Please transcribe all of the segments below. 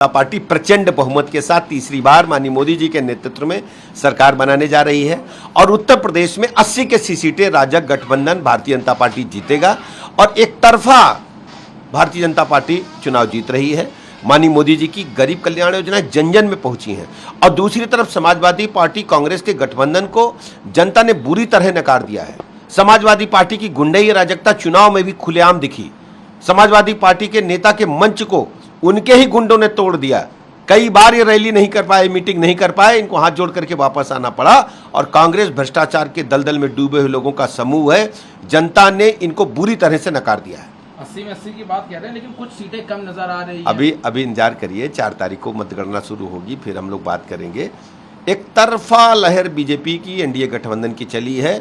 Party प्रचंड बहुमत के साथ तीसरी बार माननीय मोदी जी के नेतृत्व में सरकार बनाने जा रही है और उत्तर प्रदेश में 80 के 80 सीटें राजग गठबंधन भारतीय जनता पार्टी जीतेगा और एक तरफा भारतीय जनता पार्टी चुनाव जीत रही है। माननीय मोदी जी की गरीब कल्याण योजना जन जन में पहुंची हैं और दूसरी तरफ समाजवादी पार्टी कांग्रेस के गठबंधन को जनता ने बुरी तरह नकार दिया है। समाजवादी पार्टी की गुंडई अराजकता चुनाव में भी खुलेआम दिखी। समाजवादी पार्टी के नेता के मंच को उनके ही गुंडों ने तोड़ दिया। कई बार ये रैली नहीं कर पाए, मीटिंग नहीं कर पाए, इनको हाथ जोड़ करके वापस आना पड़ा और कांग्रेस भ्रष्टाचार के दलदल में डूबे हुए लोगों का समूह है। जनता ने इनको बुरी तरह से नकार दिया है। 80 में 80 की बात कह रहे हैं, लेकिन कुछ सीटें कम नजर आ रही हैं। अभी इंतजार करिए, 4 तारीख को मतगणना शुरू होगी, फिर हम लोग बात करेंगे। एक तरफा लहर बीजेपी की एनडीए गठबंधन की चली है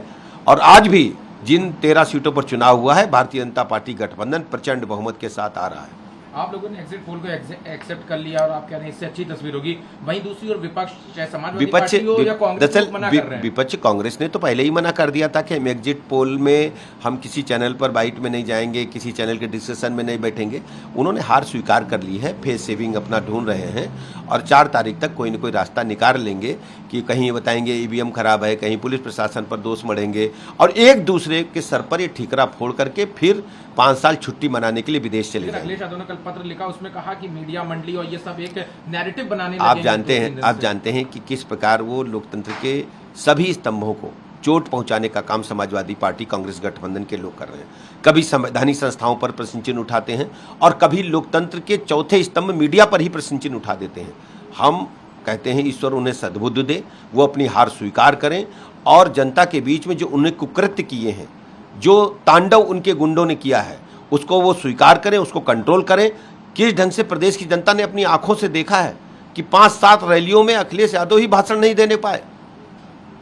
और आज भी जिन 13 सीटों पर चुनाव हुआ है भारतीय जनता पार्टी गठबंधन प्रचंड बहुमत के साथ आ रहा है। आप लोगों ने एग्जिट पोल को एक्सेप्ट कर लिया और आप कह रहे हैं इससे अच्छी तस्वीर होगी। वहीं दूसरी ओर विपक्ष, चाहे समाजवादी पार्टी हो या कांग्रेस, को मना कर रहे हैं। विपक्ष कांग्रेस ने तो पहले ही मना कर दिया था कि हम एग्जिट पोल में हम किसी चैनल पर बाइट में नहीं जाएंगे, किसी चैनल के डिस्कशन में नहीं बैठेंगे। उन्होंने हार स्वीकार कर ली है, फेस सेविंग अपना ढूंढ रहे हैं और 4 तारीख तक कोई न कोई रास्ता निकाल लेंगे कि कहीं बताएंगे ईवीएम खराब है, कहीं पुलिस प्रशासन पर दोष मढ़ेंगे और एक दूसरे के सर पर ये ठीकरा फोड़ करके फिर 5 साल छुट्टी मनाने के लिए विदेश चले जाएंगे। अखिलेश यादव ने कल पत्र लिखा, उसमें कहा कि मीडिया मंडली और ये सब एक नैरेटिव बनाने आप जानते हैं कि किस प्रकार वो लोकतंत्र के सभी स्तंभों को चोट पहुंचाने का काम समाजवादी पार्टी कांग्रेस गठबंधन के लोग कर रहे हैं। कभी संवैधानिक संस्थाओं पर प्रश्न चिन्ह उठाते हैं और कभी लोकतंत्र के चौथे स्तंभ मीडिया पर ही प्रश्न चिन्ह उठा देते हैं। हम कहते हैं ईश्वर उन्हें सद्बुद्धि दे, वो अपनी हार स्वीकार करें और जनता के बीच में जो उन्हें कुकृत्य किए हैं, जो तांडव उनके गुंडों ने किया है, उसको वो स्वीकार करें, उसको कंट्रोल करें। किस ढंग से प्रदेश की जनता ने अपनी आंखों से देखा है कि 5-7 रैलियों में अखिलेश यादव ही भाषण नहीं देने पाए।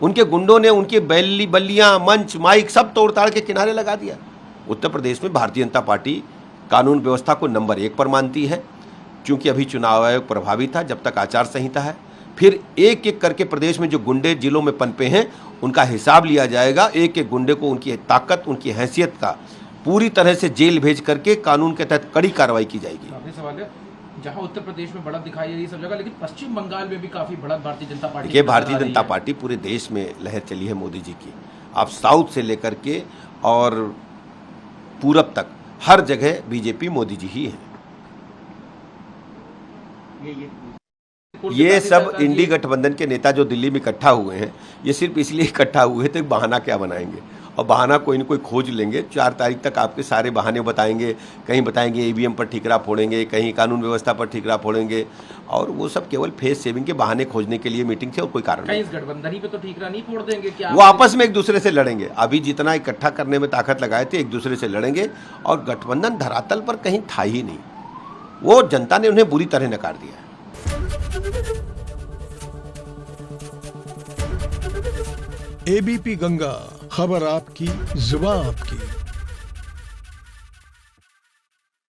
उनके गुंडों ने उनकी बल्लियां, मंच, माइक सब तोड़ ताड़ के किनारे लगा दिया। उत्तर प्रदेश में भारतीय जनता पार्टी कानून व्यवस्था को नंबर 1 पर मानती है, क्योंकि अभी चुनाव आयोग प्रभावी था जब तक आचार संहिता है। फिर एक एक करके प्रदेश में जो गुंडे जिलों में पनपे हैं उनका हिसाब लिया जाएगा। एक एक गुंडे को उनकी ताकत, उनकी हैसियत का पूरी तरह से जेल भेज करके कानून के तहत कड़ी कार्रवाई की जाएगी। काफी सवाल है, जहां उत्तर प्रदेश में बढ़त दिखाई दे रही है सब जगह, लेकिन पश्चिम बंगाल में भी काफी बढ़त भारतीय जनता पार्टी के भारतीय जनता पार्टी पूरे देश में लहर चली है मोदी जी की। आप साउथ से लेकर के और पूरब तक हर जगह बीजेपी मोदी जी ही है। ये सब इंडी गठबंधन के नेता जो दिल्ली में इकट्ठा हुए हैं, ये सिर्फ इसलिए इकट्ठा हुए थे, बहाना क्या बनाएंगे और बहाना कोई न कोई खोज लेंगे। 4 तारीख तक आपके सारे बहाने बताएंगे। कहीं बताएंगे ईवीएम पर ठीकरा फोड़ेंगे, कहीं कानून व्यवस्था पर ठीकरा फोड़ेंगे और वो सब केवल फेस सेविंग के बहाने खोजने के लिए मीटिंग थे और कोई कारण नहीं। इस गठबंधन पे तो ठीकरा नहीं फोड़ देंगे क्या? वो आपस में एक दूसरे से लड़ेंगे। अभी जितना इकट्ठा करने में ताकत लगाए थे, एक दूसरे से लड़ेंगे और गठबंधन धरातल पर कहीं था ही नहीं। वो जनता ने उन्हें बुरी तरह नकार दिया है। एबीपी गंगा, खबर आपकी, जुबान आपकी।